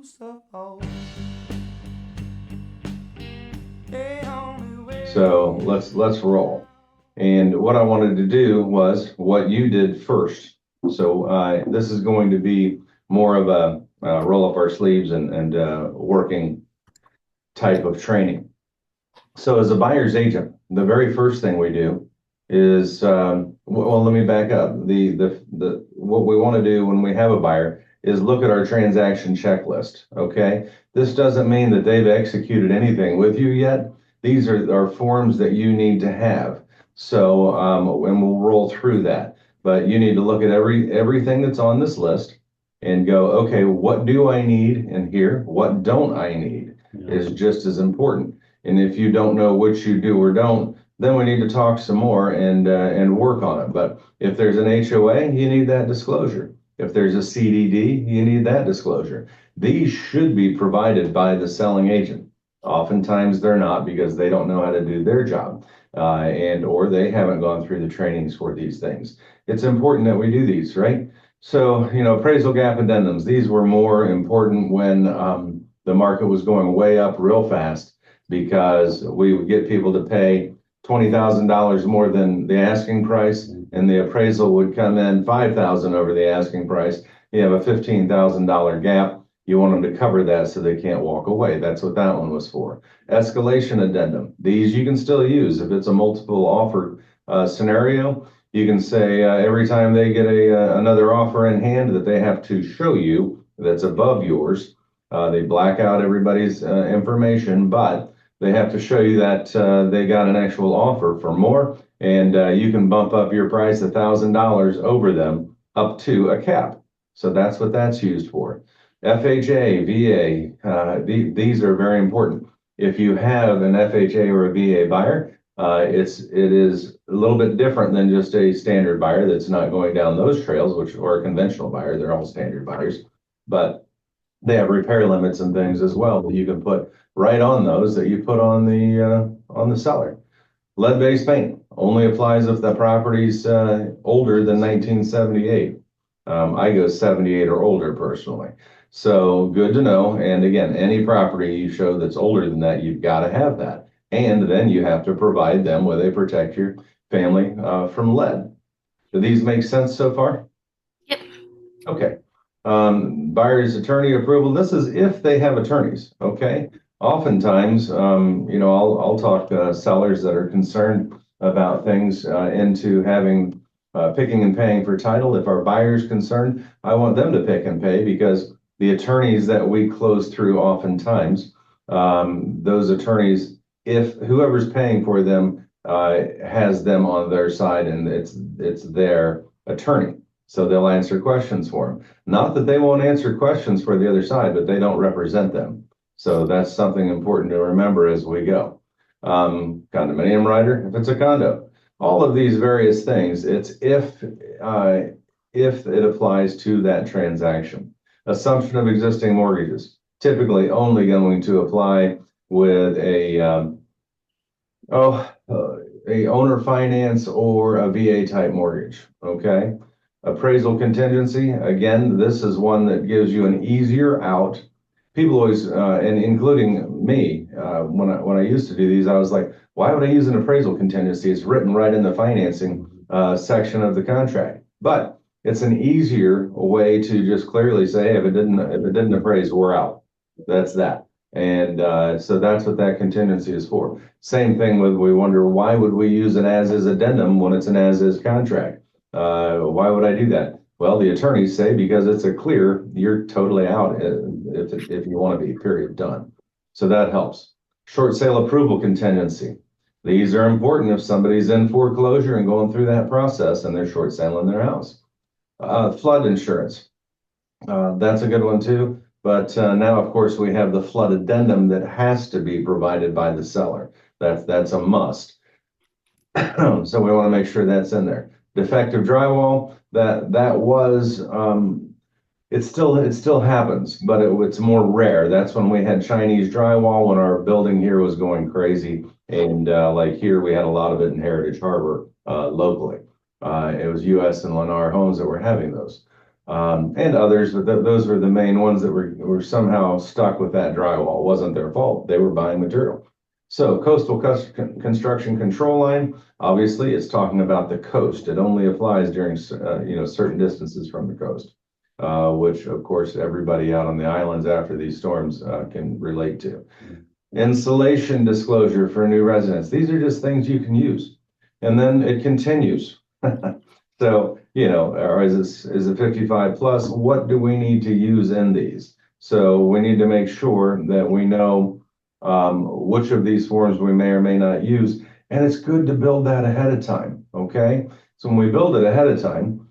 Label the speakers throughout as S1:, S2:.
S1: So let's roll. And what I wanted to do was what you did first. So this is going to be more of a roll up our sleeves and working type of training. So as a buyer's agent, the very first thing we do is well, let me back up. The what we want to do when we have a buyer is look at our transaction checklist. Okay, this doesn't mean that they've executed anything with you yet. These are forms that you need to have. So and we'll roll through that. But you need to look at everything that's on this list and go, okay, what do I need in here? What don't I need is just as important. And if you don't know which you do or don't, then we need to talk some more and work on it. But if there's an HOA, you need that disclosure. If there's a CDD, you need that disclosure. These should be provided by the selling agent. Oftentimes they're not because they don't know how to do their job and or they haven't gone through the trainings for these things. It's important that we do these, right? So, appraisal gap addendums, these were more important when the market was going way up real fast because we would get people to pay $20,000 more than the asking price, and the appraisal would come in $5,000 over the asking price. You have a $15,000 gap. You want them to cover that so they can't walk away. That's what that one was for. Escalation addendum. These you can still use if it's a multiple offer scenario. You can say every time they get another offer in hand that they have to show you that's above yours. They black out everybody's information, but they have to show you that they got an actual offer for more, and you can bump up your price $1,000 over them up to a cap. So that's what that's used for. FHA, VA, these are very important. If you have an FHA or a VA buyer, it is a little bit different than just a standard buyer that's not going down those trails, which or a conventional buyer. They're all standard buyers, but they have repair limits and things as well that you can put right on those that you put on the seller. Lead-based paint only applies if the property's older than 1978. I go 78 or older personally. So good to know. And again, any property you show that's older than that, you've got to have that. And then you have to provide them where they protect your family from lead. Do these make sense so far?
S2: Yep.
S1: Okay. Buyer's attorney approval. This is if they have attorneys. Okay. Oftentimes, I'll talk sellers that are concerned about things into having picking and paying for title. If our buyer's concerned, I want them to pick and pay because the attorneys that we close through oftentimes, those attorneys, if whoever's paying for them has them on their side and it's their attorney. So they'll answer questions for them. Not that they won't answer questions for the other side, but they don't represent them. So that's something important to remember as we go. Condominium rider, if it's a condo, all of these various things, it's if it applies to that transaction. Assumption of existing mortgages, typically only going to apply with a owner finance or a VA type mortgage. Okay. Appraisal contingency, again, this is one that gives you an easier out. People always, and including me, when I used to do these, I was like, why would I use an appraisal contingency? It's written right in the financing section of the contract. But it's an easier way to just clearly say, hey, if it didn't appraise, we're out. That's that. And so that's what that contingency is for. Same thing with, we wonder, why would we use an as-is addendum when it's an as-is contract? Why would I do that? Well, the attorneys say because it's a clear, you're totally out if you want to be, period, done. So that helps. Short sale approval contingency. These are important if somebody's in foreclosure and going through that process and they're short selling their house. Flood insurance. That's a good one too. But now, of course, we have the flood addendum that has to be provided by the seller. That's a must. So we want to make sure that's in there. Defective drywall, that was it still happens, but it's more rare. That's when we had Chinese drywall when our building here was going crazy, and like here we had a lot of it in Heritage Harbor locally. It was U.S. and Lennar Homes that were having those. and others, but those were the main ones that were somehow stuck with that drywall. It wasn't their fault. They were buying material. So coastal construction control line, obviously it's talking about the coast. It only applies during, certain distances from the coast, which of course everybody out on the islands after these storms can relate to. Insulation disclosure for new residents. These are just things you can use. And then it continues. So, or is it 55 plus? What do we need to use in these? So we need to make sure that we know which of these forms we may or may not use. And it's good to build that ahead of time, okay? So when we build it ahead of time,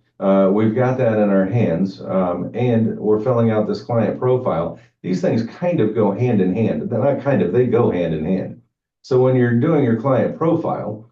S1: we've got that in our hands, and we're filling out this client profile. These things kind of go hand in hand. They're not kind of, they go hand in hand. So when you're doing your client profile,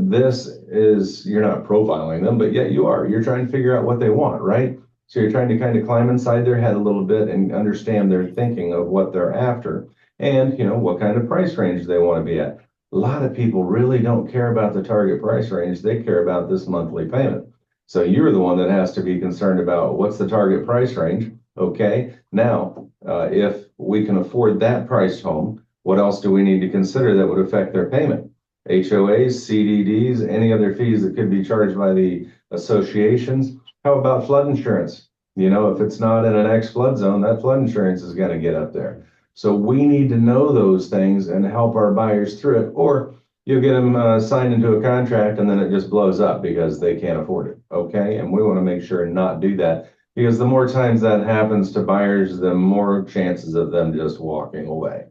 S1: this is, you're not profiling them, but yet you are. You're trying to figure out what they want, right? So you're trying to kind of climb inside their head a little bit and understand their thinking of what they're after and, what kind of price range they want to be at. A lot of people really don't care about the target price range. They care about this monthly payment. So you're the one that has to be concerned about what's the target price range. Okay. Now, if we can afford that priced home, what else do we need to consider that would affect their payment? HOAs, CDDs, any other fees that could be charged by the associations. How about flood insurance? If it's not in an X flood zone, that flood insurance is going to get up there. So we need to know those things and help our buyers through it, or you'll get them signed into a contract and then it just blows up because they can't afford it. Okay. And we want to make sure and not do that, because the more times that happens to buyers, the more chances of them just walking away.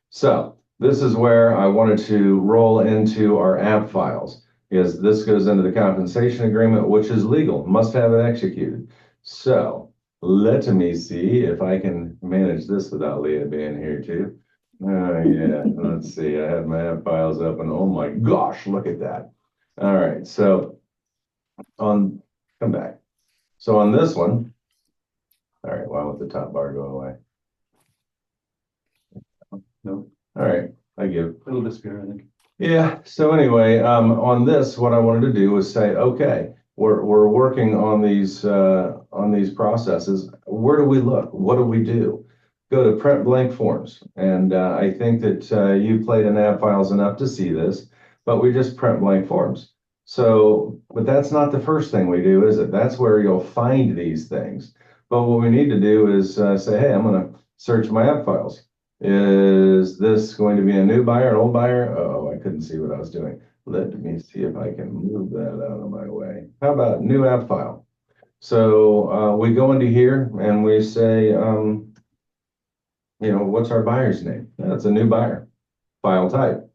S1: So this is where I wanted to roll into our app files, because this goes into the compensation agreement, which is legal, must have it executed. So let me see if I can manage this without Leah being here too. Oh yeah, let's see. I have my app files open. Oh my gosh, look at that. All right, so come back. So on this one, all right, why won't the top bar go away? No. All right, I give.
S2: It'll disappear, I think.
S1: Yeah, so anyway, on this, what I wanted to do was say, okay, we're working on these processes. Where do we look? What do we do? Go to print blank forms. And I think that you played in app files enough to see this, but we just print blank forms. So, but that's not the first thing we do, is it? That's where you'll find these things. But what we need to do is say, hey, I'm going to search my app files. Is this going to be a new buyer, an old buyer? Oh, I couldn't see what I was doing. Let me see if I can move that out of my way. How about new app file? So we go into here and we say, what's our buyer's name? That's a new buyer. File type.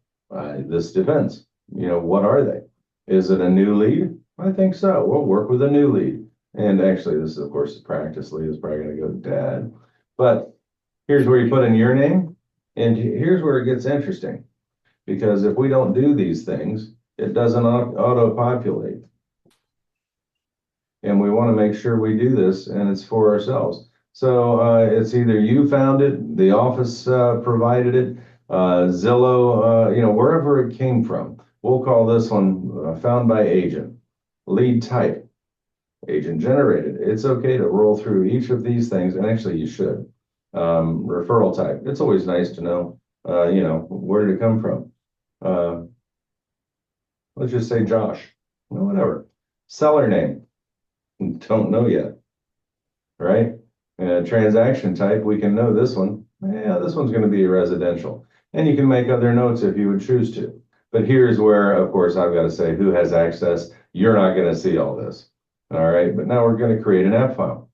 S1: This depends. What are they? Is it a new lead? I think so. We'll work with a new lead. And actually, this is, of course, the practice lead is probably going to go to dad. But here's where you put in your name. And here's where it gets interesting. Because if we don't do these things, it doesn't auto-populate. And we want to make sure we do this, and it's for ourselves. So it's either you found it, the office provided it, Zillow, wherever it came from. We'll call this one found by agent. Lead type, agent generated. It's okay to roll through each of these things, and actually you should. Referral type. It's always nice to know, where did it come from? Let's just say Josh, whatever. Seller name, don't know yet, right? Transaction type, we can know this one. Yeah, this one's going to be residential. And you can make other notes if you would choose to. But here's where, of course, I've got to say who has access. You're not going to see all this. All right, but now we're going to create an app file.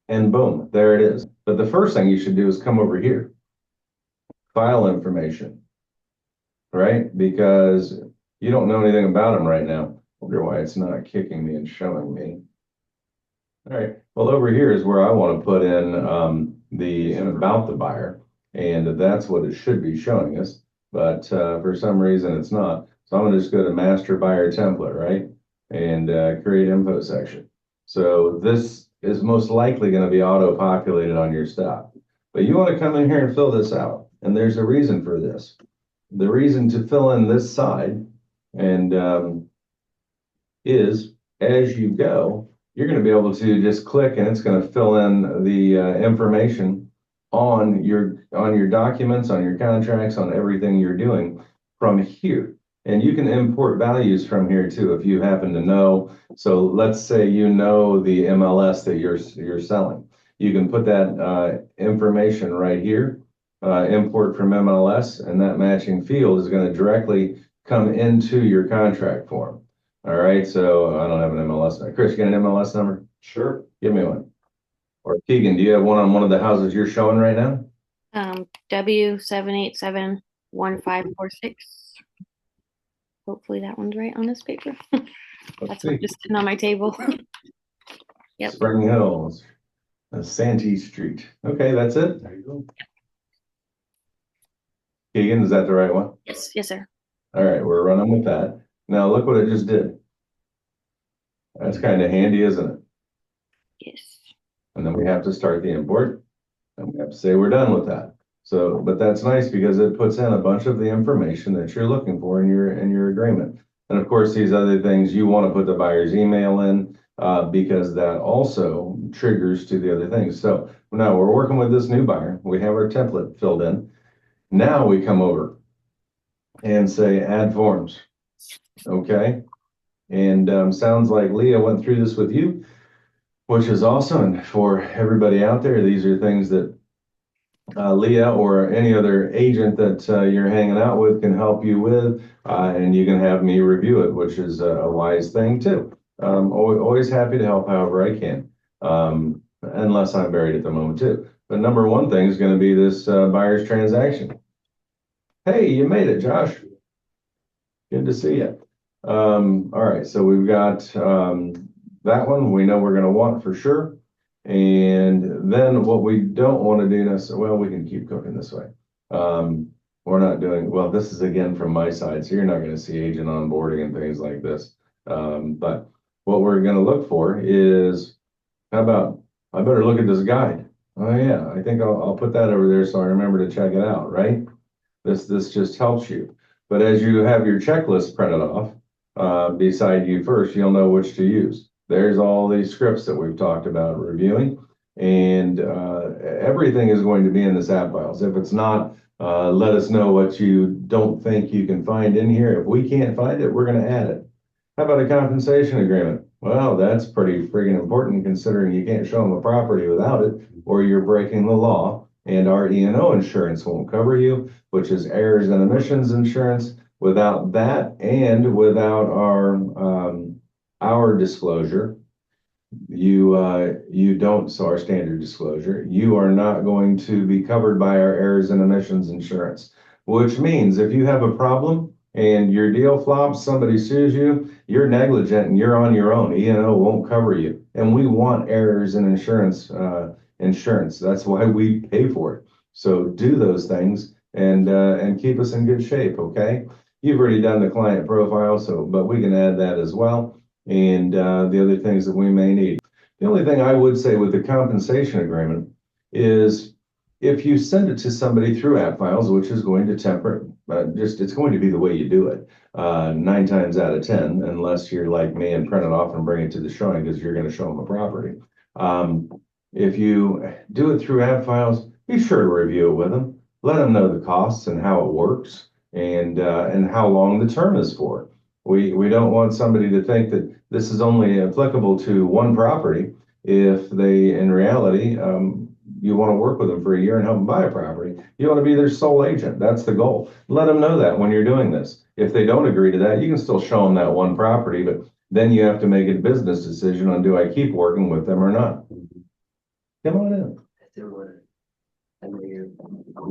S1: And boom, there it is. But the first thing you should do is come over here. File information, right? Because you don't know anything about them right now. Wonder why it's not kicking me and showing me. All right, well, over here is where I want to put in about the buyer, and that's what it should be showing us. But for some reason it's not. So I'm going to just go to master buyer template, right? And create info section. So this is most likely going to be auto-populated on your stuff. But you want to come in here and fill this out. And there's a reason for this. The reason to fill in this side and is as you go, you're going to be able to just click and it's going to fill in the information on your documents, on your contracts, on everything you're doing from here. And you can import values from here too if you happen to know. So let's say you know the MLS that you're selling. You can put that information right here, import from MLS, and that matching field is going to directly come into your contract form. All right, so I don't have an MLS. Chris, you got an MLS number?
S2: Sure.
S1: Give me one. Or Keegan, do you have one on one of the houses you're showing right now?
S3: W7871546. Hopefully that one's right on this paper. That's one just sitting on my table. Yep.
S1: Spring Hills, Santee Street. Okay, that's it.
S2: There you go.
S1: Keegan, is that the right one?
S3: Yes, yes, sir.
S1: All right, we're running with that. Now look what it just did. That's kind of handy, isn't it?
S3: Yes.
S1: And then we have to start the import, and we have to say we're done with that. So, but that's nice because it puts in a bunch of the information that you're looking for in your agreement. And of course, these other things you want to put the buyer's email in because that also triggers to the other things. So now we're working with this new buyer. We have our template filled in. Now we come over and say add forms. Okay. And sounds like Leah went through this with you, which is awesome. And for everybody out there, these are things that Leah or any other agent that you're hanging out with can help you with, and you can have me review it, which is a wise thing too. Always happy to help however I can, unless I'm buried at the moment too. But number one thing is going to be this buyer's transaction. Hey, you made it, Josh. Good to see you. All right, so we've got that one we know we're going to want for sure. And then what we don't want to do necessarily, well, we can keep cooking this way. We're not doing, well, this is again from my side, so you're not going to see agent onboarding and things like this. But what we're going to look for is, how about, I better look at this guide. Oh yeah, I think I'll put that over there so I remember to check it out, right? This just helps you. But as you have your checklist printed off beside you first, you'll know which to use. There's all these scripts that we've talked about reviewing, and everything is going to be in this app files. If it's not, let us know what you don't think you can find in here. If we can't find it, we're going to add it. How about a compensation agreement? Well, that's pretty friggin' important considering you can't show them a property without it, or you're breaking the law, and our E&O insurance won't cover you, which is errors and omissions insurance. Without that and without our disclosure, you don't, so our standard disclosure, you are not going to be covered by our errors and omissions insurance, which means if you have a problem and your deal flops, somebody sues you, you're negligent and you're on your own. E&O won't cover you. And we want errors and insurance. That's why we pay for it. So do those things and keep us in good shape, okay? You've already done the client profile, but we can add that as well. And the other things that we may need. The only thing I would say with the compensation agreement is if you send it to somebody through app files, which is going to temper, it's going to be the way you do it 9 times out of 10, unless you're like me and print it off and bring it to the showing because you're going to show them a property. If you do it through app files, be sure to review it with them. Let them know the costs and how it works and how long the term is for. We don't want somebody to think that this is only applicable to one property if they, in reality, you want to work with them for a year and help them buy a property. You want to be their sole agent. That's the goal. Let them know that when you're doing this. If they don't agree to that, you can still show them that one property, but then you have to make a business decision on do I keep working with them or not. Come on in.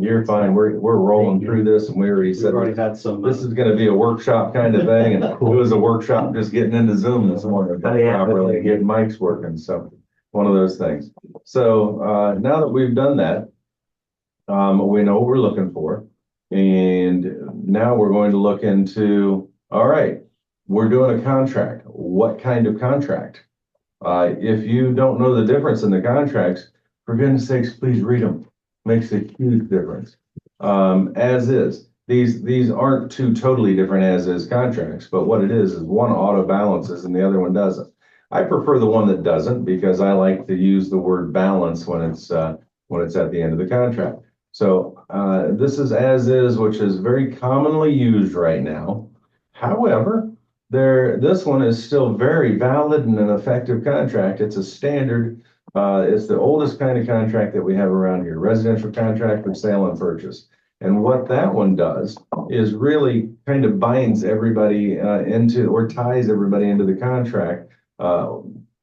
S1: You're fine. We're rolling through this, and we already said
S2: had some.
S1: this is going to be a workshop kind of thing, and it was a workshop just getting into Zoom this morning, properly getting mics working. So one of those things. So now that we've done that, we know what we're looking for, and now we're going to look into. All right, we're doing a contract. What kind of contract? If you don't know the difference in the contracts, for goodness sakes, please read them. Makes a huge difference. As is, these aren't two totally different as is contracts, but what it is one auto balances and the other one doesn't. I prefer the one that doesn't because I like to use the word balance when it's at the end of the contract. So this is as is, which is very commonly used right now. However, this one is still very valid and an effective contract. It's a standard. It's the oldest kind of contract that we have around here, residential contract for sale and purchase. And what that one does is really kind of binds everybody into or ties everybody into the contract.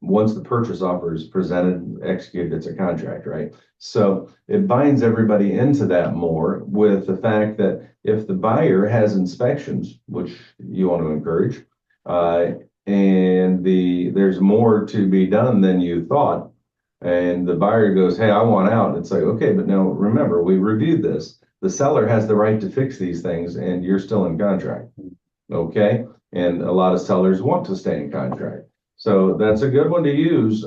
S1: Once the purchase offer is presented, executed, it's a contract, right? So it binds everybody into that more with the fact that if the buyer has inspections, which you want to encourage, and there's more to be done than you thought, and the buyer goes, "Hey, I want out." It's like, okay, but now remember, we reviewed this. The seller has the right to fix these things, and you're still in contract. Okay, and a lot of sellers want to stay in contract, so that's a good one to use.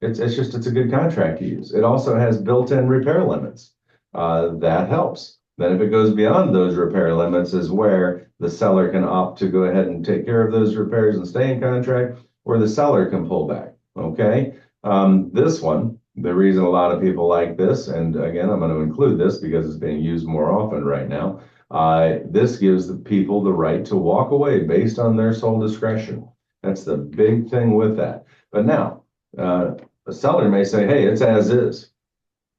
S1: It's a good contract to use. It also has built-in repair limits. That helps. Then if it goes beyond those repair limits is where the seller can opt to go ahead and take care of those repairs and stay in contract, or the seller can pull back. Okay. This one, the reason a lot of people like this, and again, I'm going to include this because it's being used more often right now. This gives the people the right to walk away based on their sole discretion. That's the big thing with that. But now, a seller may say, "Hey, it's as is."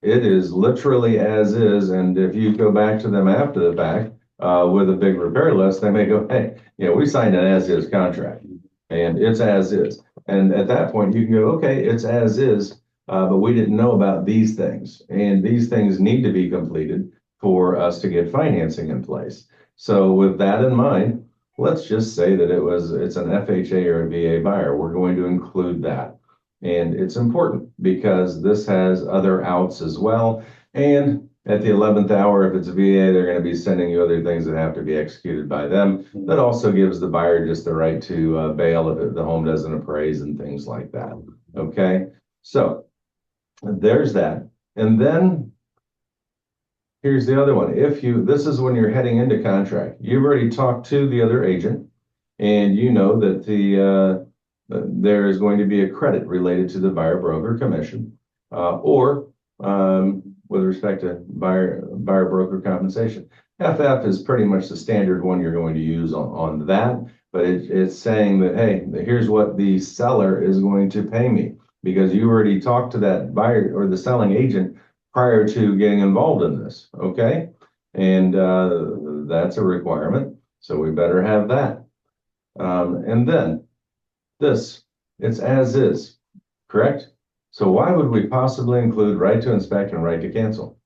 S1: It is literally as is, and if you go back to them after the fact with a big repair list, they may go, "Hey, we signed an as-is contract, and it's as is." And at that point, you can go, "Okay, it's as is, but we didn't know about these things, and these things need to be completed for us to get financing in place." So with that in mind, let's just say that it's an FHA or a VA buyer. We're going to include that. And it's important because this has other outs as well. And at the 11th hour, if it's a VA, they're going to be sending you other things that have to be executed by them. That also gives the buyer just the right to bail if the home doesn't appraise and things like that. Okay, so there's that. And then here's the other one. This is when you're heading into contract. You've already talked to the other agent, and you know that there is going to be a credit related to the buyer broker commission, or with respect to buyer broker compensation. FF is pretty much the standard one you're going to use on that, but it's saying that, hey, here's what the seller is going to pay me, because you already talked to that buyer or the selling agent prior to getting involved in this, okay? And that's a requirement, so we better have that. And then it's as is, correct? So why would we possibly include right to inspect and right to cancel?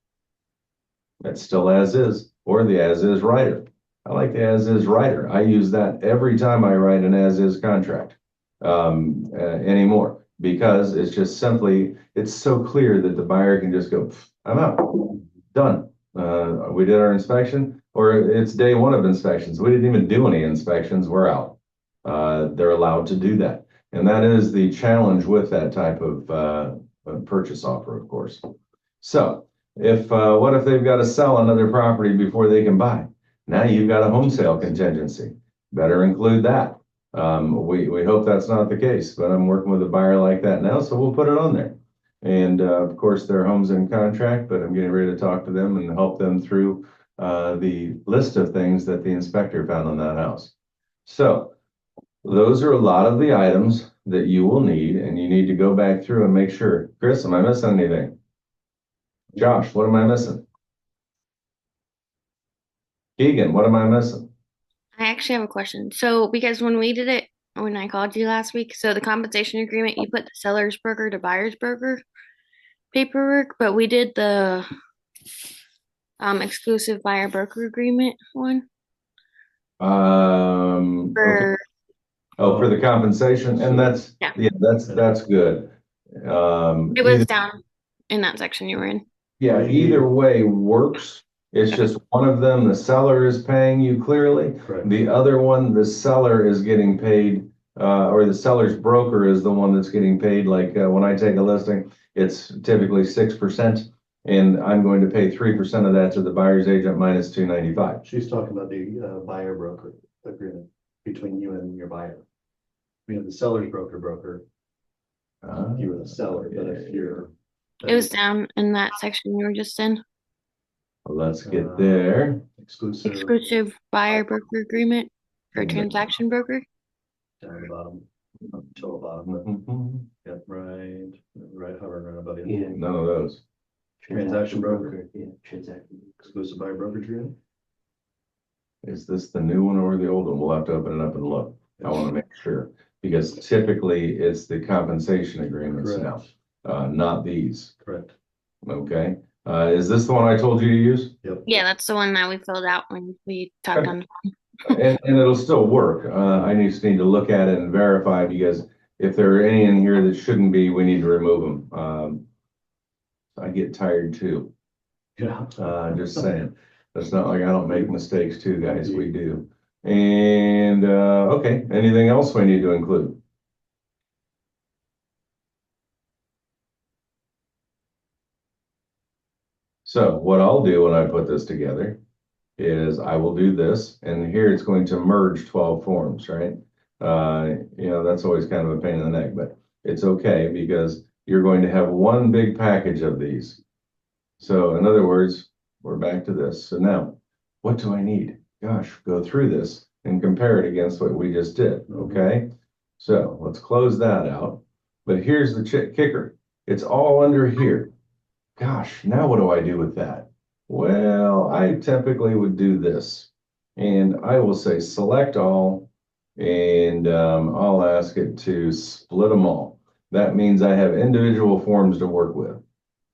S1: It's still as is, or the as is rider. I like the as is rider. I use that every time I write an as is contract anymore, because it's just simply, it's so clear that the buyer can just go, "I'm out, done. We did our inspection," or it's day one of inspections. We didn't even do any inspections, we're out. They're allowed to do that. And that is the challenge with that type of purchase offer, of course. So what if they've got to sell another property before they can buy? Now you've got a home sale contingency. Better include that. We hope that's not the case, but I'm working with a buyer like that now, so we'll put it on there. And of course, their home's in contract, but I'm getting ready to talk to them and help them through the list of things that the inspector found on that house. So those are a lot of the items that you will need, and you need to go back through and make sure. Chris, am I missing anything? Josh, what am I missing? Keegan, what am I missing?
S3: I actually have a question. So, because when we did it, when I called you last week, so the compensation agreement, you put the seller's broker to buyer's broker paperwork, but we did the exclusive buyer broker agreement one
S1: Okay.
S3: for
S1: Oh, for the compensation, and that's
S3: Yeah.
S1: that's good.
S3: It was down in that section you were in.
S1: Yeah, either way works. It's just one of them, the seller is paying you clearly.
S2: Correct.
S1: The other one, the seller is getting paid, or the seller's broker is the one that's getting paid. Like when I take a listing, it's typically 6%, and I'm going to pay 3% of that to the buyer's agent minus $295.
S2: She's talking about the buyer broker agreement between you and your buyer. We have the seller's broker. If you were the seller, but if you're.
S3: It was down in that section you were just in.
S1: Well, let's get there.
S3: Exclusive buyer broker agreement for transaction broker.
S2: Down the bottom, till the bottom,
S1: Mhm.
S2: yep, right, hovering right above it.
S4: Yeah.
S1: None of those.
S2: Transaction broker.
S4: Yeah, transaction.
S2: Exclusive buyer brokerage agreement.
S1: Is this the new one or the old one? We'll have to open it up and look. I want to make sure, because typically it's the compensation agreements now, not these.
S2: Correct.
S1: Okay. Is this the one I told you to use?
S2: Yep.
S3: Yeah, that's the one that we filled out when we talked on.
S1: And it'll still work. I just need to look at it and verify, because if there are any in here that shouldn't be, we need to remove them. I get tired too.
S2: Yeah.
S1: Just saying. It's not like I don't make mistakes too, guys. We do. And okay, anything else we need to include? So what I'll do when I put this together is I will do this, and here it's going to merge 12 forms, right? That's always kind of a pain in the neck, but it's okay, because you're going to have one big package of these. So in other words, we're back to this. So now, what do I need? Gosh, go through this and compare it against what we just did, okay? So let's close that out. But here's the kicker. It's all under here. Gosh, now what do I do with that? Well, I typically would do this, and I will say select all, and I'll ask it to split them all. That means I have individual forms to work with,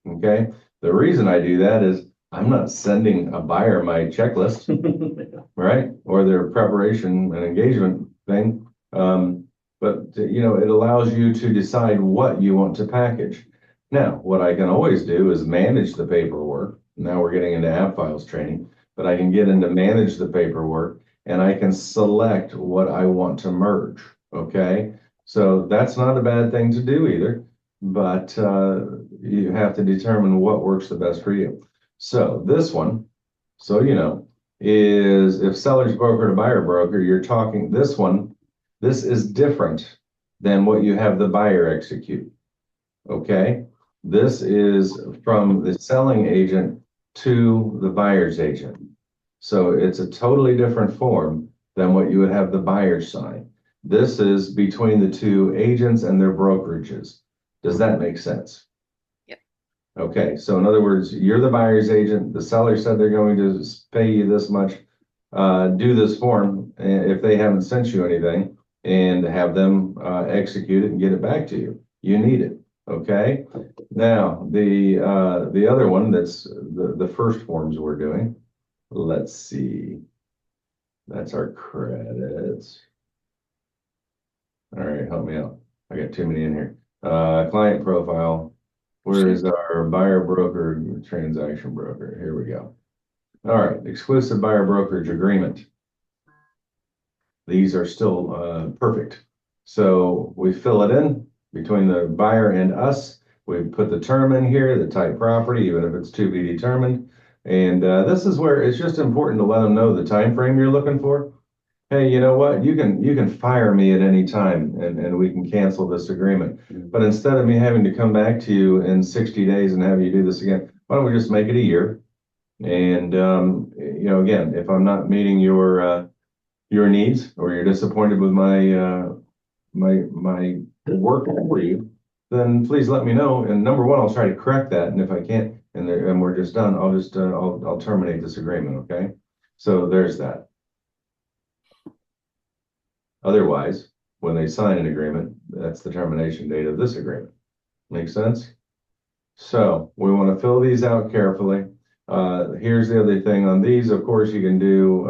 S1: okay? The reason I do that is I'm not sending a buyer my checklist, right? Or their preparation and engagement thing. But it allows you to decide what you want to package. Now, what I can always do is manage the paperwork. Now we're getting into app files training, but I can get into manage the paperwork, and I can select what I want to merge, okay? So that's not a bad thing to do either, but you have to determine what works the best for you. So this one, is if seller's broker to buyer broker, you're talking this one, this is different than what you have the buyer execute, okay? This is from the selling agent to the buyer's agent. So it's a totally different form than what you would have the buyer sign. This is between the two agents and their brokerages. Does that make sense?
S3: Yep.
S1: Okay, so in other words, you're the buyer's agent. The seller said they're going to pay you this much. Do this form if they haven't sent you anything, and have them execute it and get it back to you. You need it. Okay. Now the other one, that's the first forms we're doing. Let's see. That's our credits. All right, help me out. I got too many in here. Client profile. Where is our buyer broker transaction broker? Here we go. All right, exclusive buyer brokerage agreement. These are still perfect. So we fill it in between the buyer and us. We put the term in here, the type property, even if it's to be determined. And this is where it's just important to let them know the time frame you're looking for. Hey, you know what? You can fire me at any time, and we can cancel this agreement. But instead of me having to come back to you in 60 days and have you do this again, why don't we just make it a year? And again, if I'm not meeting your needs, or you're disappointed with my my work for you, then please let me know. And number one, I'll try to correct that. And if I can't, and we're just done, I'll terminate this agreement. Okay. So there's that. Otherwise, when they sign an agreement, that's the termination date of this agreement. Make sense? So we want to fill these out carefully. Here's the other thing on these. Of course, you can do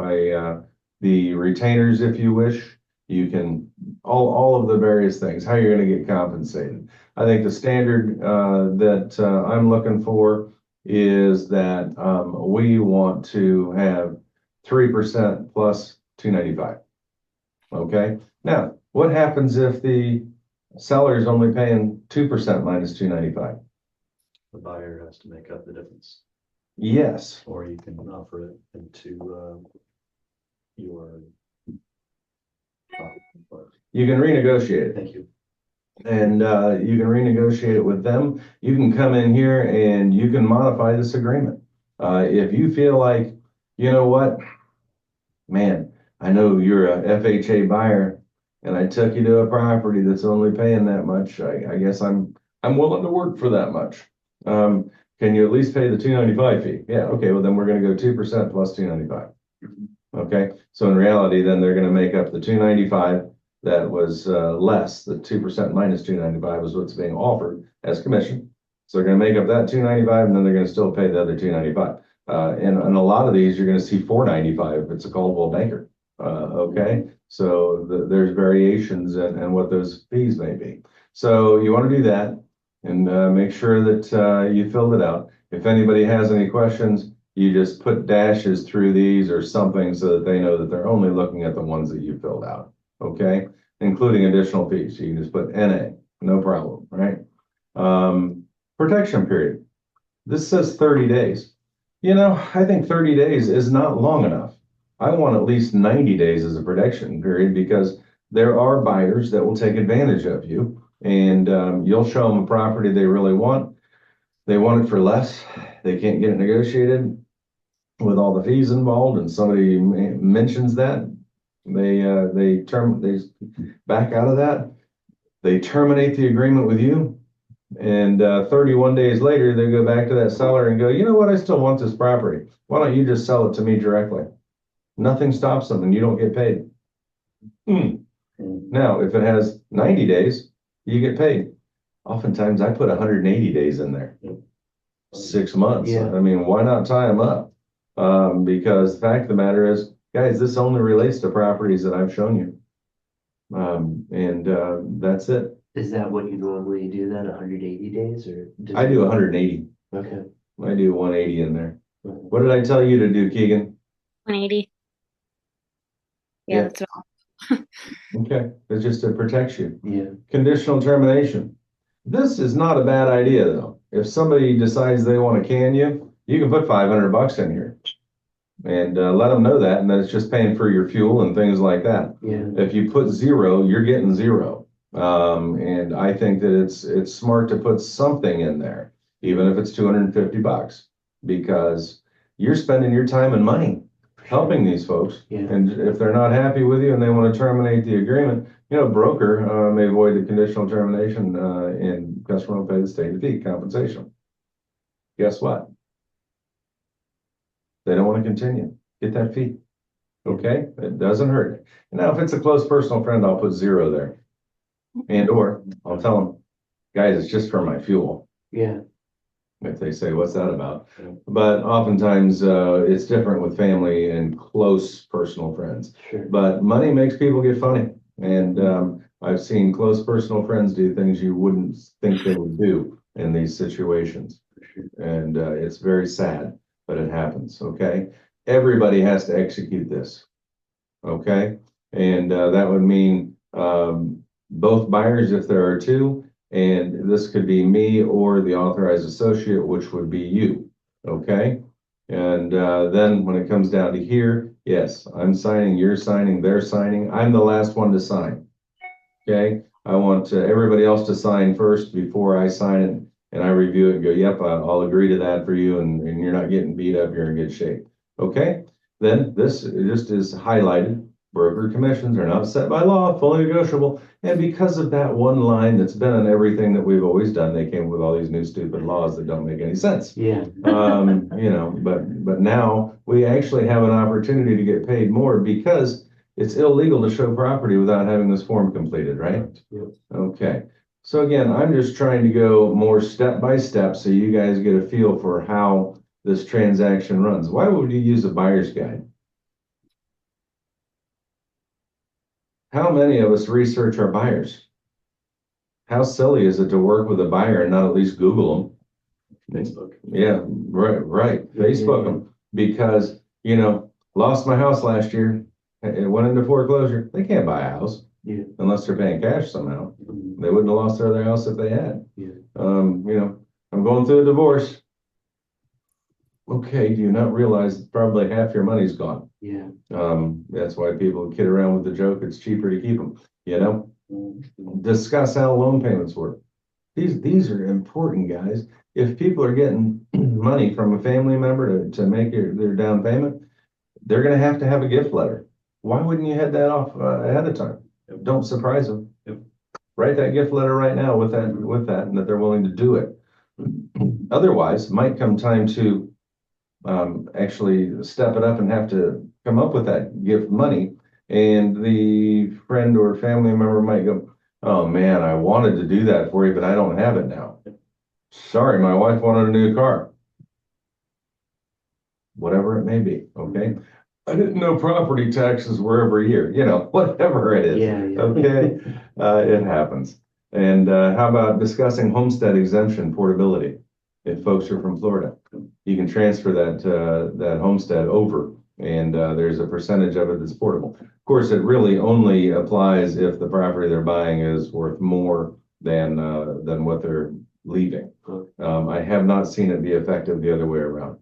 S1: the retainers if you wish. You can all of the various things, how you're going to get compensated. I think the standard that I'm looking for is that we want to have 3% plus 295. Okay. Now, what happens if the seller is only paying 2% minus 295?
S2: The buyer has to make up the difference.
S1: Yes.
S2: Or you can offer it into your
S1: You can renegotiate it.
S2: Thank you.
S1: And you can renegotiate it with them. You can come in here and you can modify this agreement. If you feel like, you know what, man, I know you're a FHA buyer and I took you to a property that's only paying that much. I guess I'm willing to work for that much. Can you at least pay the 295 fee? Yeah, okay, well then we're gonna go 2% plus 295. Okay, so in reality, then they're gonna make up the 295 that was less, the 2% minus 295 is what's being offered as commission. So they're going to make up that 295 and then they're going to still pay the other 295. And a lot of these, you're going to see 495 if it's a Coldwell Banker. Okay, so there's variations in what those fees may be. So you want to do that and make sure that you filled it out. If anybody has any questions, you just put dashes through these or something so that they know that they're only looking at the ones that you filled out. Okay, including additional fees. You can just put NA, no problem, right? Protection period. This says 30 days. You know, I think 30 days is not long enough. I want at least 90 days as a protection period because there are buyers that will take advantage of you and you'll show them a property they really want. They want it for less. They can't get it negotiated with all the fees involved and somebody mentions that. They back out of that. They terminate the agreement with you, and 31 days later, they go back to that seller and go, you know what? I still want this property. Why don't you just sell it to me directly? Nothing stops them, and you don't get paid. Now, if it has 90 days, you get paid. Oftentimes, I put 180 days in there. 6 months.
S2: Yeah.
S1: I mean, why not tie them up? Because the fact of the matter is, guys, this only relates to properties that I've shown you. That's it.
S4: Is that what you normally do then, 180 days or?
S1: I do 180.
S4: Okay.
S1: I do 180 in there. What did I tell you to do, Keegan?
S3: 180. Yeah,
S1: Yeah.
S3: that's all.
S1: Okay, it's just to protect you.
S4: Yeah.
S1: Conditional termination. This is not a bad idea though. If somebody decides they want to can you, you can put $500 in here. And let them know that, and that it's just paying for your fuel and things like that.
S4: Yeah.
S1: If you put 0, you're getting 0. And I think that it's smart to put something in there, even if it's $250, because you're spending your time and money helping these folks.
S4: Yeah.
S1: And if they're not happy with you and they want to terminate the agreement, you know, broker may void the conditional termination and customer will pay the stated fee compensation. Guess what? They don't want to continue. Get that fee. Okay, it doesn't hurt. Now, if it's a close personal friend, I'll put 0 there. Or I'll tell them, guys, it's just for my fuel.
S4: Yeah.
S1: If they say, what's that about?
S4: Yeah.
S1: But oftentimes it's different with family and close personal friends.
S4: Sure.
S1: But money makes people get funny. And I've seen close personal friends do things you wouldn't think they would do in these situations. And it's very sad, but it happens. Okay. Everybody has to execute this. Okay. And that would mean both buyers, if there are 2, and this could be me or the authorized associate, which would be you. Okay. And then when it comes down to here, yes, I'm signing, you're signing, they're signing. I'm the last one to sign. Okay. I want everybody else to sign first before I sign it. And I review it and go, yep, I'll agree to that for you. And you're not getting beat up, you're in good shape. Okay. Then this just is highlighted. Broker commissions are not set by law, fully negotiable. And because of that one line that's been on everything that we've always done, they came with all these new stupid laws that don't make any sense.
S4: Yeah.
S1: You know, but now we actually have an opportunity to get paid more because it's illegal to show property without having this form completed, right?
S4: Yep.
S1: Okay. So again, I'm just trying to go more step by step so you guys get a feel for how this transaction runs. Why would you use a buyer's guide? How many of us research our buyers? How silly is it to work with a buyer and not at least Google them?
S2: Facebook.
S1: Yeah, right. Facebook them because, you know, lost my house last year. It went into foreclosure. They can't buy a house unless they're paying cash somehow. They wouldn't have lost their other house if they had.
S4: Yeah.
S1: You know, I'm going through a divorce. Okay, do you not realize probably half your money's gone?
S4: Yeah.
S1: That's why people kid around with the joke, it's cheaper to keep them, you know?
S2: Mhm.
S1: Discuss how loan payments work. These are important, guys. If people are getting money from a family member to make their down payment, they're gonna have to have a gift letter. Why wouldn't you head that off ahead of time?
S2: Yep.
S1: Don't surprise them.
S2: Yep.
S1: Write that gift letter right now with that, and that they're willing to do it. Otherwise, might come time to actually step it up and have to come up with that gift money. And the friend or family member might go, oh man, I wanted to do that for you, but I don't have it now. Sorry, my wife wanted a new car. Whatever it may be, okay? I didn't know property taxes were every year, you know, whatever it is.
S4: Yeah, yeah.
S1: Okay, it happens. And how about discussing homestead exemption portability? If folks are from Florida, you can transfer that homestead over, and there's a percentage of it that's portable. Of course, it really only applies if the property they're buying is worth more than what they're leaving. I have not seen it be effective the other way around.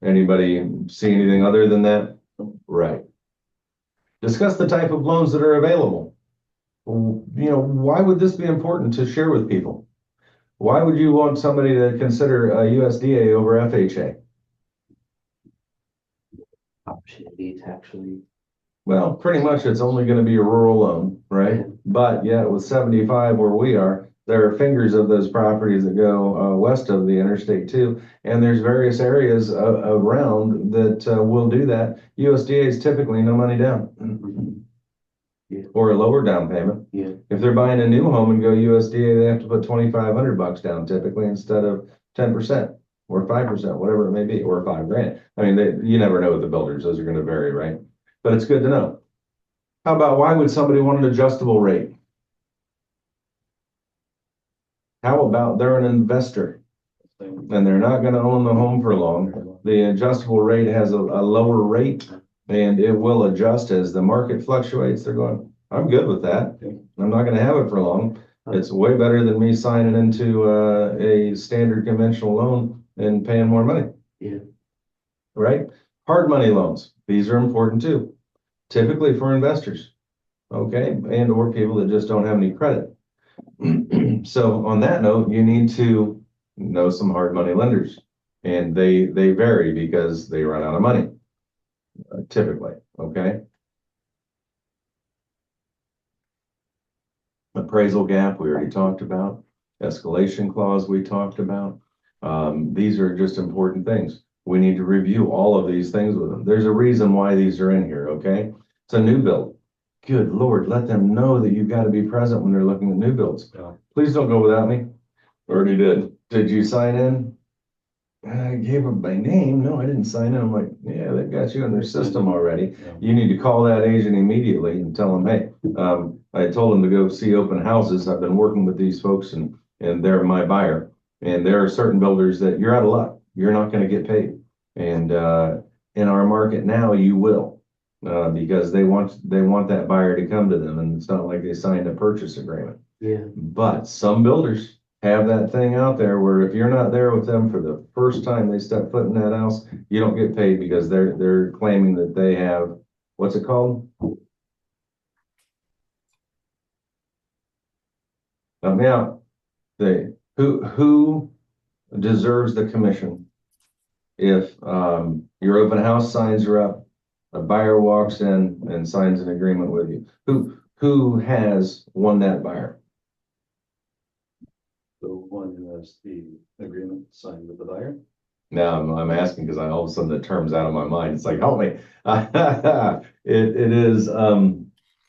S1: Anybody see anything other than that? Right. Discuss the type of loans that are available. You know, why would this be important to share with people? Why would you want somebody to consider a USDA over FHA?
S4: Opportunity to actually.
S1: Well, pretty much it's only going to be a rural loan, right? But yeah, with 75 where we are, there are fingers of those properties that go west of the interstate too. And there's various areas around that will do that. USDA is typically no money down.
S4: Yeah.
S1: Or a lower down payment.
S4: Yeah.
S1: If they're buying a new home and go USDA, they have to put $2,500 down typically instead of 10% or 5%, whatever it may be, or $5,000. I mean, you never know with the builders; those are going to vary, right? But it's good to know. How about why would somebody want an adjustable rate? How about they're an investor and they're not going to own the home for long? The adjustable rate has a lower rate and it will adjust as the market fluctuates. They're going, I'm good with that. I'm not going to have it for long. It's way better than me signing into a standard conventional loan and paying more money.
S4: Yeah.
S1: Right? Hard money loans. These are important too. Typically for investors. Okay. And or people that just don't have any credit. So on that note, you need to know some hard money lenders. And they vary because they run out of money. Typically. Okay. Appraisal gap, we already talked about. Escalation clause, we talked about. These are just important things. We need to review all of these things with them. There's a reason why these are in here, okay? It's a new build. Good Lord, let them know that you've got to be present when they're looking at new builds.
S2: Yeah.
S1: Please don't go without me. Already did. Did you sign in? I gave them my name. No, I didn't sign in. I'm like, yeah, they've got you in their system already.
S2: Yeah.
S1: You need to call that agent immediately and tell them, hey, I told them to go see open houses. I've been working with these folks and they're my buyer. And there are certain builders that you're out of luck. You're not going to get paid. And in our market now, you will, because they want that buyer to come to them. And it's not like they signed a purchase agreement.
S4: Yeah.
S1: But some builders have that thing out there where if you're not there with them for the first time they step foot in that house, you don't get paid because they're claiming that they have, what's it called? Help me out. Who deserves the commission if your open house signs are up, a buyer walks in and signs an agreement with you? Who has won that buyer?
S2: The one who has the agreement signed with the buyer.
S1: Now I'm asking because all of a sudden the term's out of my mind. It's like, help me. It is, oh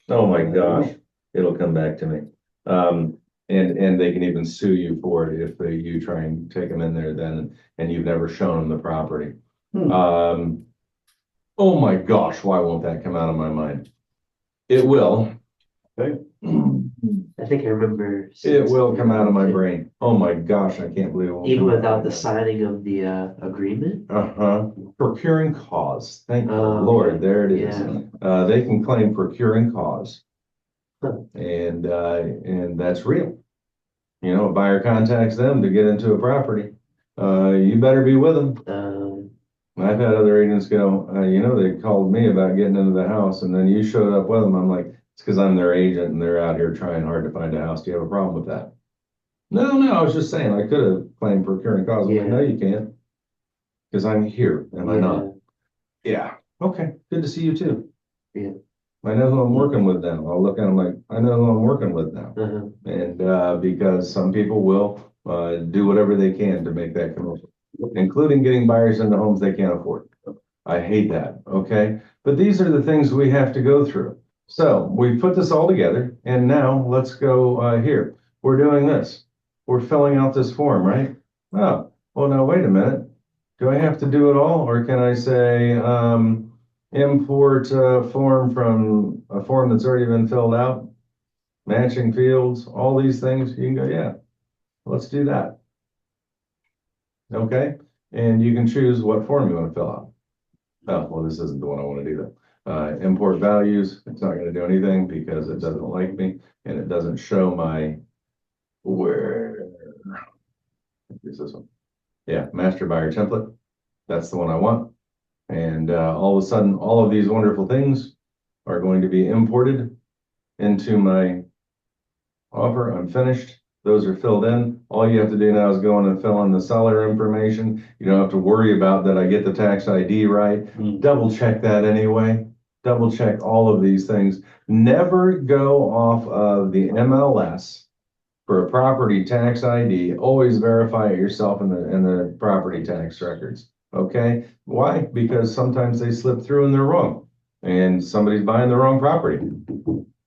S1: my gosh, it'll come back to me. And they can even sue you for it if you try and take them in there then, and you've never shown them the property. Oh my gosh, why won't that come out of my mind? It will.
S2: Okay.
S4: I think I remember.
S1: It will come out of my brain. Oh my gosh, I can't believe it won't
S4: Even
S1: come out.
S4: without the signing of the agreement.
S1: Procuring cause. Thank the
S4: Oh,
S1: Lord.
S4: yeah.
S1: There it is.
S4: Yeah.
S1: They can claim procuring cause.
S4: Huh.
S1: And that's real. You know, a buyer contacts them to get into a property. You better be with them.
S4: Um,
S1: I've had other agents go, they called me about getting into the house and then you showed up with them. I'm like, it's because I'm their agent and they're out here trying hard to find a house. Do you have a problem with that? No, I was just saying I could have claimed procuring cause. I'm like, no, you can't. Because I'm here, am I not? Yeah. Okay, good to see you too.
S4: Yeah.
S1: I know who I'm working with now. I'll look at them like, I know who I'm working with now.
S4: Uh-huh.
S1: And because some people will do whatever they can to make that commercial, including getting buyers into homes they can't afford. I hate that, okay? But these are the things we have to go through. So we put this all together and now let's go here. We're doing this. We're filling out this form, right? Oh, well, now wait a minute. Do I have to do it all or can I say import form from a form that's already been filled out? Matching fields, all these things, you can go, yeah, let's do that. Okay, and you can choose what form you want to fill out. Oh, well, this isn't the one I want to do though. Import values, it's not going to do anything because it doesn't like me and it doesn't show my where is this one? Yeah, master buyer template. That's the one I want. And all of a sudden, all of these wonderful things are going to be imported into my offer. I'm finished. Those are filled in. All you have to do now is go in and fill in the seller information. You don't have to worry about that I get the tax ID right. Double check that anyway. Double check all of these things. Never go off of the MLS for a property tax ID. Always verify it yourself in the property tax records. Okay? Why? Because sometimes they slip through and they're wrong. And somebody's buying the wrong property.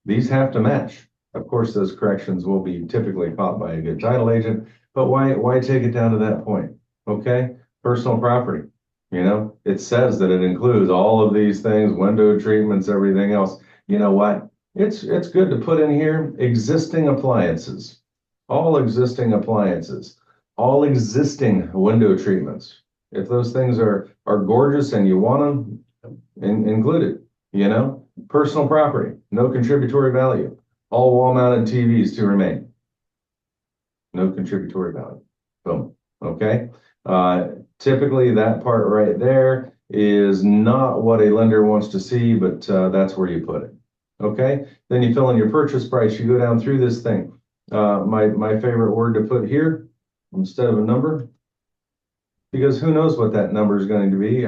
S1: These have to match. Of course, those corrections will be typically caught by a good title agent, but why take it down to that point? Okay, personal property, it says that it includes all of these things, window treatments, everything else. You know what? It's good to put in here existing appliances, all existing appliances, all existing window treatments. If those things are gorgeous and you want them, include it, personal property, no contributory value. All wall-mounted TVs to remain. No contributory value. Boom. Okay. Typically, that part right there is not what a lender wants to see, but that's where you put it. Okay. Then you fill in your purchase price. You go down through this thing. My favorite word to put here instead of a number, because who knows what that number is going to be,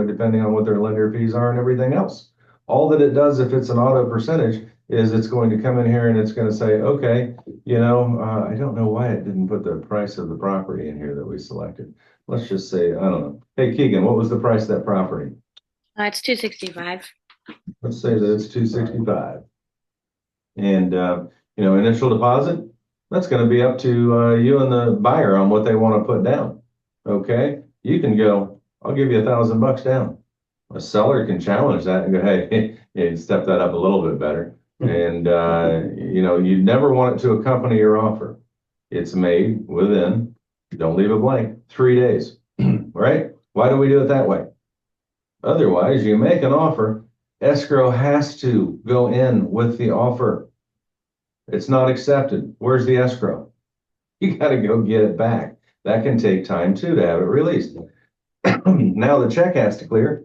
S1: depending on what their lender fees are and everything else. All that it does, if it's an auto percentage, is it's going to come in here and it's going to say, okay, I don't know why it didn't put the price of the property in here that we selected. Let's just say, I don't know. Hey, Keegan, what was the price of that property?
S3: It's $265.
S1: Let's say that it's $265. And, initial deposit, that's going to be up to you and the buyer on what they want to put down. Okay. You can go, I'll give you $1,000 down. A seller can challenge that and go, hey, you step that up a little bit better. And, you never want it to accompany your offer. It's made within, don't leave it blank, 3 days, right? Why do we do it that way? Otherwise, you make an offer, escrow has to go in with the offer. It's not accepted. Where's the escrow? You got to go get it back. That can take time too to have it released. Now the check has to clear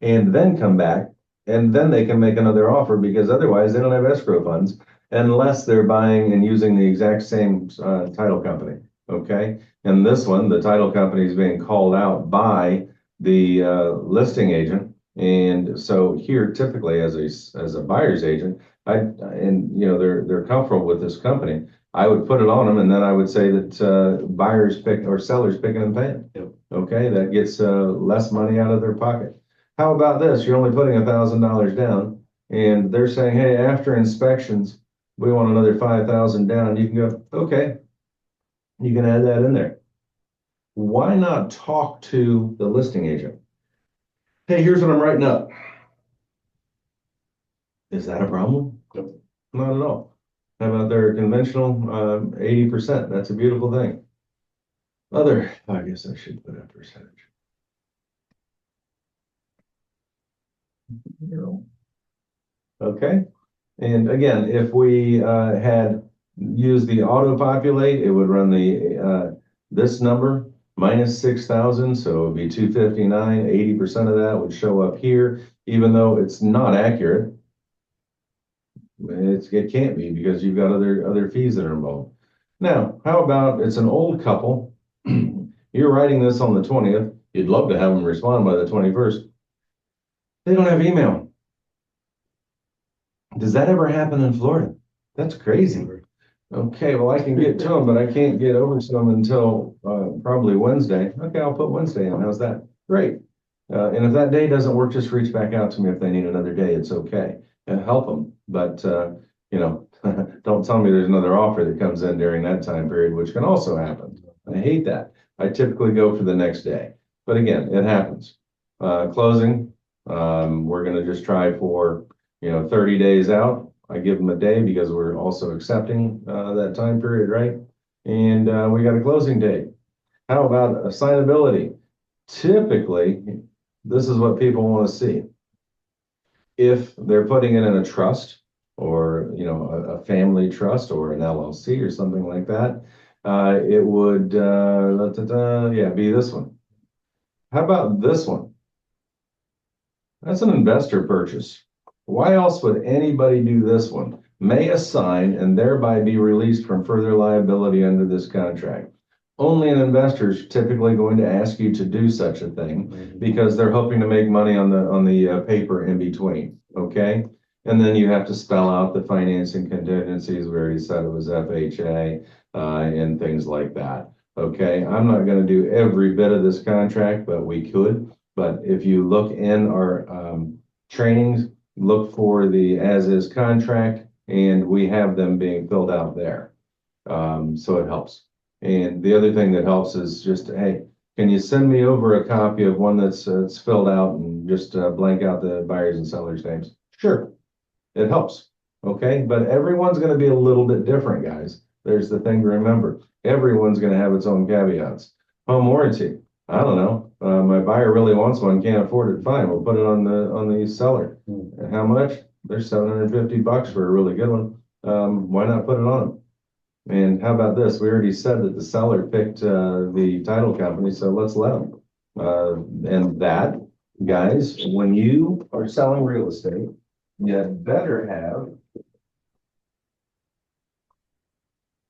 S1: and then come back. And then they can make another offer because otherwise they don't have escrow funds unless they're buying and using the exact same title company. Okay. And this one, the title company is being called out by the listing agent. And so here, typically as a buyer's agent, they're comfortable with this company. I would put it on them and then I would say that buyers pick or sellers picking and paying.
S2: Yep.
S1: Okay. That gets less money out of their pocket. How about this? You're only putting $1,000 down and they're saying, hey, after inspections, we want another 5,000 down. You can go, okay, you can add that in there. Why not talk to the listing agent? Hey, here's what I'm writing up. Is that a problem?
S2: Nope.
S1: Not at all. How about their conventional 80%? That's a beautiful thing. I guess I should put a percentage. Okay. And again, if we had used the auto populate, it would run the this number minus 6,000, so it would be 259. 80% of that would show up here, even though it's not accurate. It can't be because you've got other fees that are involved. Now, how about it's an old couple? You're writing this on the 20th. You'd love to have them respond by the 21st. They don't have email. Does that ever happen in Florida? That's crazy. Okay, well, I can get to them, but I can't get over to them until probably Wednesday. Okay, I'll put Wednesday in. How's that? Great. And if that day doesn't work, just reach back out to me if they need another day. It's okay. Help them. But, you know, don't tell me there's another offer that comes in during that time period, which can also happen. I hate that. I typically go for the next day. But again, it happens. Closing, we're going to just try for, 30 days out. I give them a day because we're also accepting that time period, right? And we got a closing date. How about assignability? Typically, this is what people want to see. If they're putting it in a trust or, a family trust or an LLC or something like that, it would, be this one. How about this one? That's an investor purchase. Why else would anybody do this one? May assign and thereby be released from further liability under this contract. Only an investor is typically going to ask you to do such a thing because they're hoping to make money on the paper in between. Okay, and then you have to spell out the financing contingencies. We already said it was FHA and things like that. Okay, I'm not going to do every bit of this contract, but we could. But if you look in our trainings, look for the as-is contract, and we have them being filled out there. So it helps. And the other thing that helps is just, hey, can you send me over a copy of one that's filled out and just blank out the buyers and sellers names? Sure, it helps. Okay, but everyone's going to be a little bit different, guys. There's the thing to remember. Everyone's going to have its own caveats. Home warranty. I don't know. My buyer really wants one, can't afford it. Fine, we'll put it on the seller. And how much? There's $750 for a really good one. Why not put it on them? And how about this? We already said that the seller picked the title company, so let's let them. And that, guys, when you are selling real estate, you better have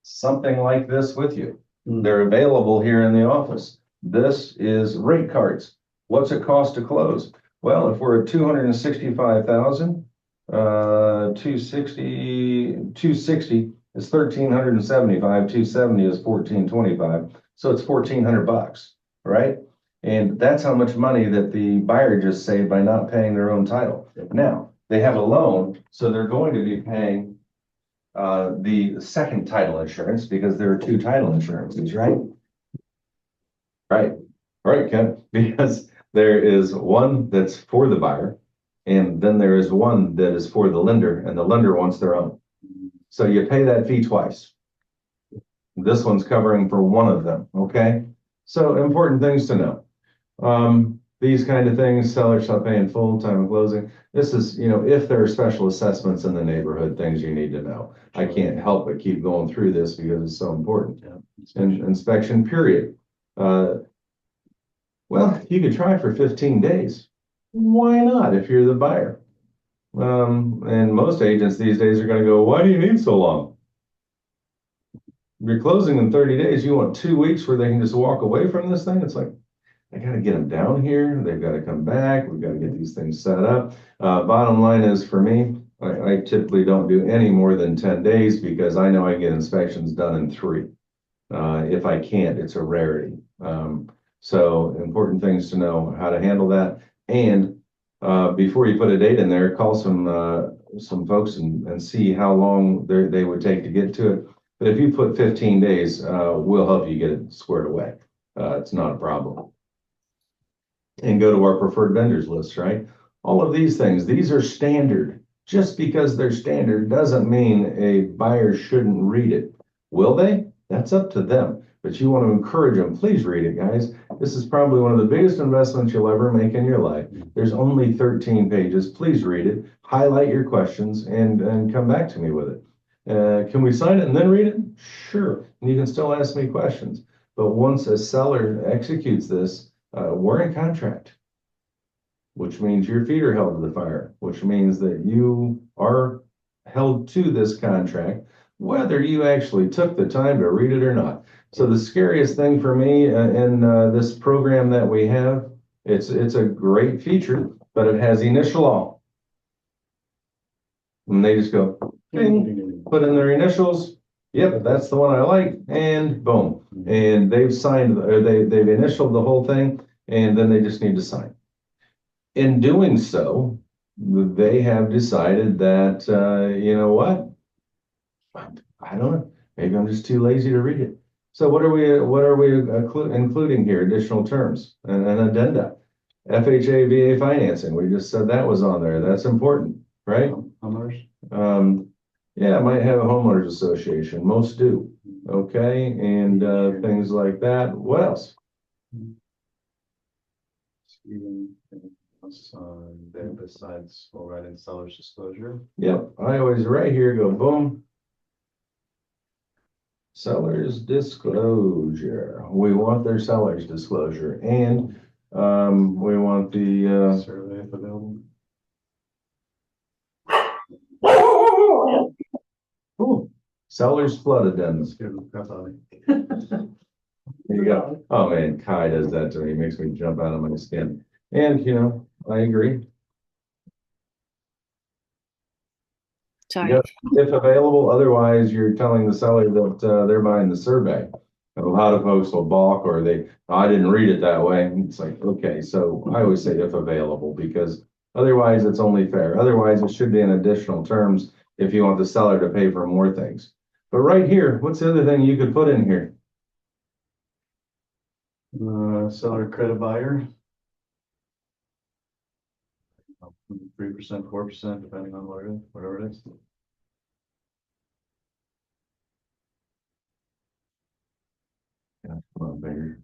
S1: something like this with you. They're available here in the office. This is rate cards. What's it cost to close? Well, if we're at 265,000, 260 is 1,375, 270 is 1,425. So it's $1,400, right? And that's how much money that the buyer just saved by not paying their own title. Now, they have a loan, so they're going to be paying the second title insurance because there are two title insurances, right? Right, Ken, because there is one that's for the buyer, and then there is one that is for the lender, and the lender wants their own. So you pay that fee twice. This one's covering for one of them, okay? So important things to know. These kind of things, seller shall pay in full, time of closing. This is, if there are special assessments in the neighborhood, things you need to know. I can't help but keep going through this because it's so important.
S2: Yeah.
S1: Inspection period. Well, you could try for 15 days. Why not if you're the buyer? And most agents these days are going to go, why do you need so long? You're closing in 30 days. You want 2 weeks where they can just walk away from this thing? It's like, I got to get them down here. They've got to come back. We've got to get these things set up. Bottom line is for me, I typically don't do any more than 10 days because I know I get inspections done in 3. If I can't, it's a rarity. So important things to know how to handle that. And before you put a date in there, call some folks and see how long they would take to get to it. But if you put 15 days, we'll help you get it squared away. It's not a problem. And go to our preferred vendors list, right? All of these things, these are standard. Just because they're standard doesn't mean a buyer shouldn't read it. Will they? That's up to them. But you want to encourage them. Please read it, guys. This is probably one of the biggest investments you'll ever make in your life. There's only 13 pages. Please read it, highlight your questions, and come back to me with it. Can we sign it and then read it? Sure. And you can still ask me questions. But once a seller executes this, we're in contract, which means your feet are held to the fire, which means that you are held to this contract, whether you actually took the time to read it or not. So the scariest thing for me in this program that we have, it's a great feature, but it has initial all. And they just go, ding, put in their initials. Yep, that's the one I like, and boom. And they've signed, or they've initialed the whole thing, and then they just need to sign. In doing so, they have decided that, you know what? I don't know. Maybe I'm just too lazy to read it. So what are we including here? Additional terms and an addenda. FHA, VA financing. We just said that was on there. That's important, right?
S2: Homeowners?
S1: Yeah, it might have a homeowners association. Most do. Okay, and things like that. What else?
S2: There besides, we'll write in seller's disclosure.
S1: Yep, I always right here go boom. Seller's disclosure. We want their seller's disclosure, and we want the
S2: Survey if available.
S1: seller's flood addendum.
S2: Scared the crap out of me.
S1: There you go. Oh man, Kai does that to me. He makes me jump out of my skin. And you know, I agree.
S3: Sorry.
S1: Yep, if available, otherwise you're telling the seller that they're buying the survey. A lot of folks will balk or I didn't read it that way. It's like, okay, so I always say if available because otherwise it's only fair. Otherwise it should be in additional terms if you want the seller to pay for more things. But right here, what's the other thing you could put in here?
S2: Seller credit buyer. 3%, 4%, depending on whatever it is.
S1: Yeah, come on, bigger.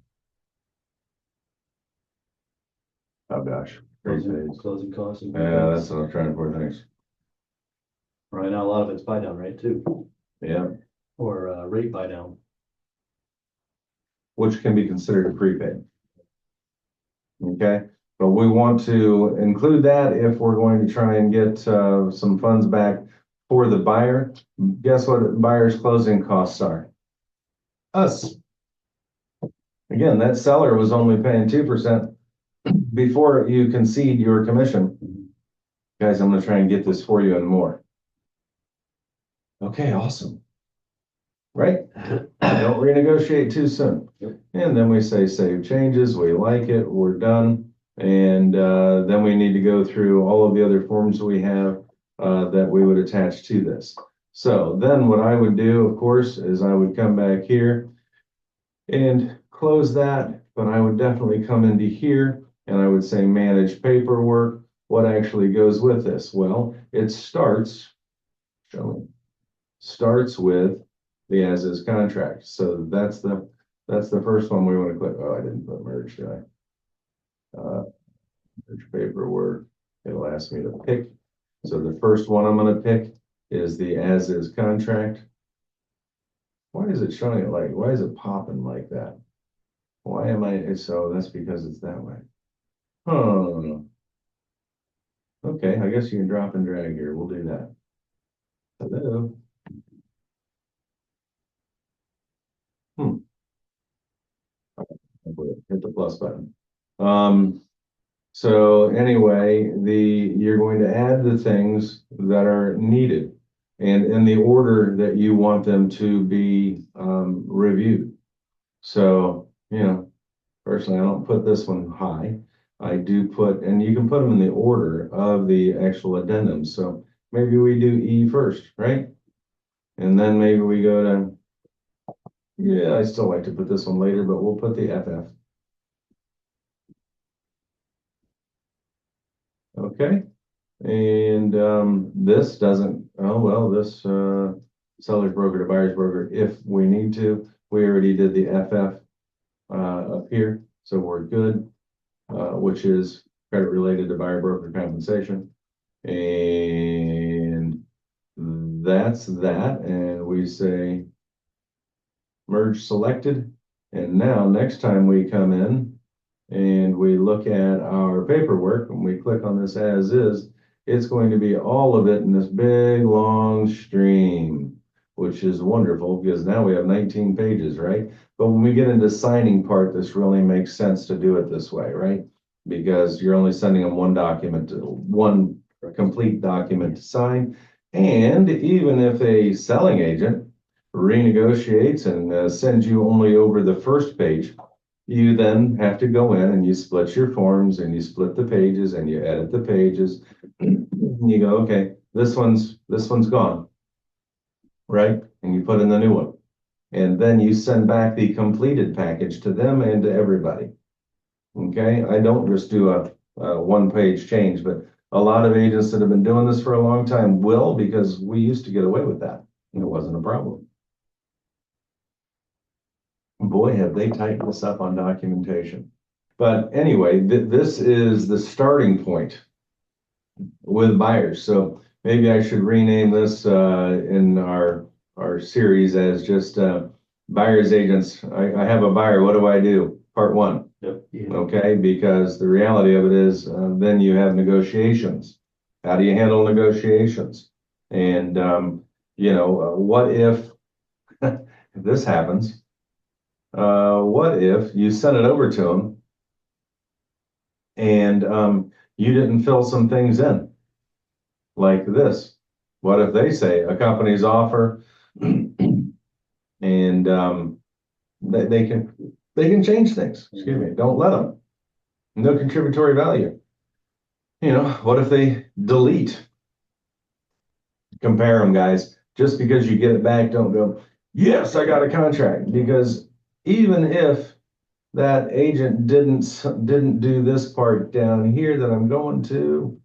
S1: Oh gosh.
S2: Closing costs. And
S1: Yeah, that's what I'm trying to put things.
S2: right now, a lot of it's buy down, right, too,
S1: Yeah,
S2: or rate buy down.
S1: which can be considered a prepaid. Okay, but we want to include that if we're going to try and get some funds back for the buyer. Guess what the buyer's closing costs are? Us. Again, that seller was only paying 2% before you concede your commission. Guys, I'm going to try and get this for you and more. Okay, awesome. Right? Don't renegotiate too soon.
S2: Yep.
S1: And then we say save changes, we like it, we're done. And then we need to go through all of the other forms we have that we would attach to this. So then what I would do, of course, is I would come back here and close that, but I would definitely come into here and I would say manage paperwork. What actually goes with this? Well, it starts with the as-is contract. So that's the first one we want to click. Oh, I didn't put merge, did I? Merge paperwork. It'll ask me to pick. So the first one I'm going to pick is the as-is contract. Why is it showing it like? Why is it popping like that? Why am I? So that's because it's that way. Oh. Okay, I guess you can drop and drag here. We'll do that. Hello. Hit the plus button. So anyway, you're going to add the things that are needed and in the order that you want them to be reviewed. So, you know, personally, I don't put this one high. I do put, and you can put them in the order of the actual addendums. So maybe we do E first, right? And then maybe we go to, yeah, I still like to put this one later, but we'll put the FF. Okay, and this doesn't, oh, well, this seller's broker to buyer's broker, if we need to, we already did the FF up here, so we're good, which is credit related to buyer broker compensation. And that's that, and we say merge selected, And now, next time we come in and we look at our paperwork and we click on this as is, it's going to be all of it in this big, long stream, which is wonderful because now we have 19 pages, right? But when we get into signing part, this really makes sense to do it this way, right? Because you're only sending them one document, one complete document to sign. And even if a selling agent renegotiates and sends you only over the first page, you then have to go in and you split your forms and you split the pages and you edit the pages. You go, okay, this one's gone, right? And you put in the new one. And then you send back the completed package to them and to everybody. Okay, I don't just do a one-page change, but a lot of agents that have been doing this for a long time will, because we used to get away with that. And it wasn't a problem. Boy, have they tightened this up on documentation. But anyway, this is the starting point with buyers. So maybe I should rename this in our series as just buyer's agents. I have a buyer. What do I do? Part one.
S2: Yep.
S4: Yeah.
S1: Okay, because the reality of it is then you have negotiations. How do you handle negotiations? And what if if this happens? What if you send it over to them and you didn't fill some things in like this? What if they say a company's offer and they can change things? Excuse me. Don't let them. No contributory value. What if they delete? Compare them, guys. Just because you get it back, don't go, yes, I got a contract. Because even if that agent didn't do this part down here that I'm going to,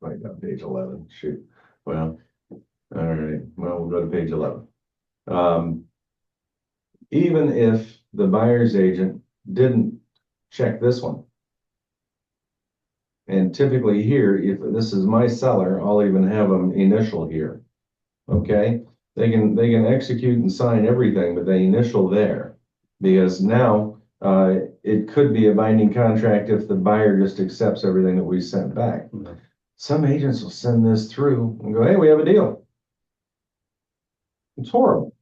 S1: I got page 11. Shoot. Well, all right. Well, we'll go to page 11. Even if the buyer's agent didn't check this one, and typically here, if this is my seller, I'll even have them initial here. Okay, they can execute and sign everything, but they initial there, because now it could be a binding contract if the buyer just accepts everything that we sent back.
S2: Mm-hmm.
S1: Some agents will send this through and go, hey, we have a deal. It's horrible.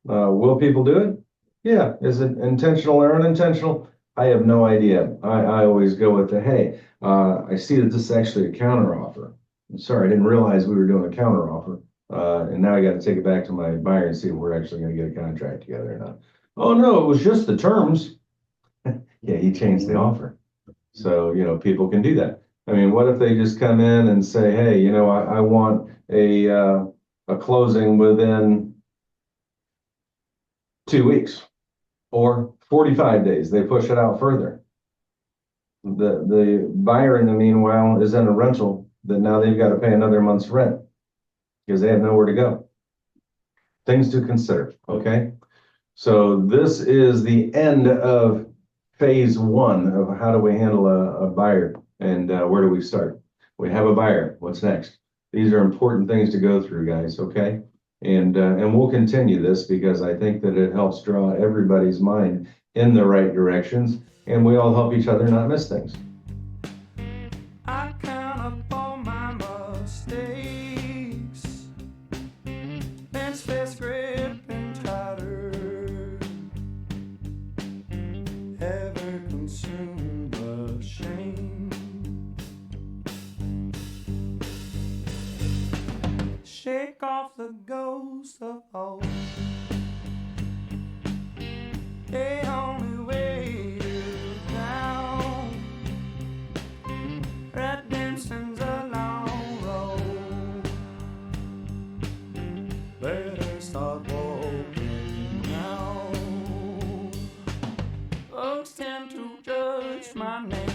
S1: Will people do it? Yeah. Is it intentional or unintentional? I have no idea. I always go with the, hey, I see that this is actually a counter offer. I'm sorry, I didn't realize we were doing a counter offer. And now I got to take it back to my buyer and see if we're actually going to get a contract together or not. Oh, no, it was just the terms. Yeah, he changed the offer. So, people can do that. I mean, what if they just come in and say, hey, I want a closing within 2 weeks or 45 days. They push it out further. The buyer in the meanwhile is in a rental that now they've got to pay another month's rent because they have nowhere to go. Things to consider, okay? So this is the end of phase one of how do we handle a buyer and where do we start? We have a buyer. What's next? These are important things to go through, guys, okay? And we'll continue this because I think that it helps draw everybody's mind in the right directions, and we all help each other not miss things.
S5: I count up all my mistakes, pencils gripping tighter, ever consumed by shame. Shake off the ghost of hope. They only weigh you down. Redemption's a long road. Better start walking now. Folks tend to judge my name.